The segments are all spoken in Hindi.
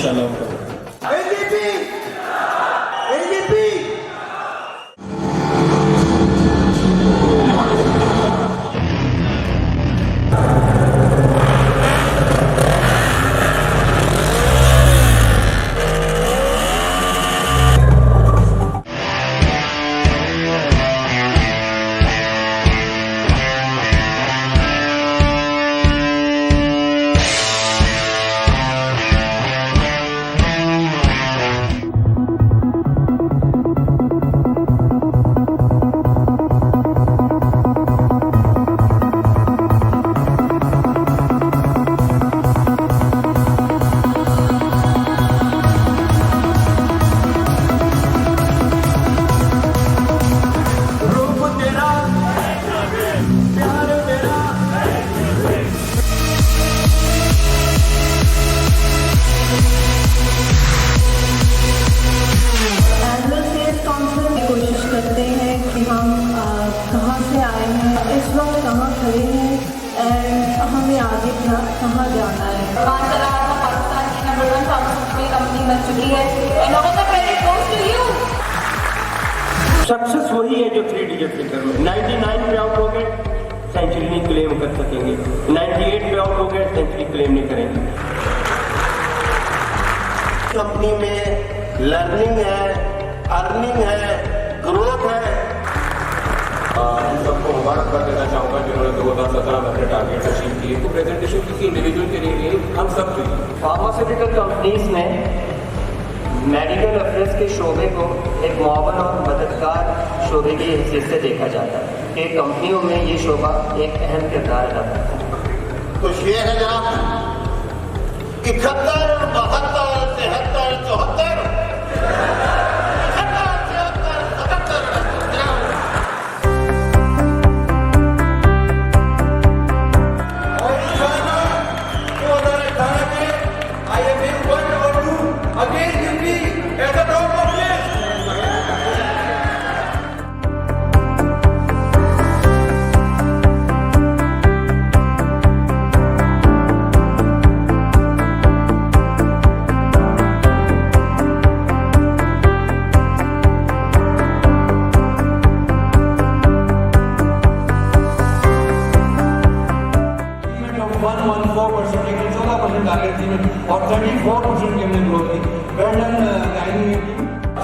इंशाल्लाह। AGP एनुअल सेल्स कॉन्फ्रेंस में कोशिश करते हैं कि हम कहाँ से आए हैं, इस वक्त कहाँ खड़े हैं एंड हमें आगे कहाँ जाना है। पाकिस्तान की नंबर 1 फार्मास्यूटिकल कंपनी बन चुकी है and all the credit goes to you. Success वही है जो 3 डिजिट फिगर में 99 पे आउट हो गए, सेंचुरी नहीं क्लेम कर सकेंगे, 98 पे आउट हो गए, सेंचुरी क्लेम नहीं करेंगे। कंपनी में लर्निंग है, अर्निंग है, ग्रोथ है। सबको मुबारकबाद देना चाहूँगा जिन्होंने 2017 में अपने टारगेट अचीव किए। तो प्रेजेंटेशन किसी इंडिविजुअल के लिए नहीं, हम सब के लिए। फार्मास्यूटिकल कंपनीज में मेडिकल अफेयर्स के शोबे को एक मुआवन और मददगार शोबे की हैसियत से देखा जाता है कि कंपनियों में ये शोबा एक अहम किरदार अदा करता है। तो ये है जनाब 71, 72, 73, 74, 114% लेकिन 14% टारगेट थी और 34% की हमने ग्रोथ की।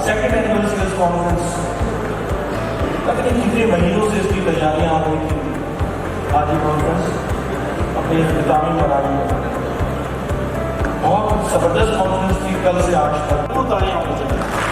सेकंड एनुअल सेल्स कॉन्फ्रेंस पता नहीं कितने महीनों से इसकी तैयारियां हो रही थी। आज ये कॉन्फ्रेंस अपने इख्तितामी पर आ रही है। बहुत ज़बरदस्त कॉन्फ्रेंस थी कल से आज तक। तालियां होनी चाहिए।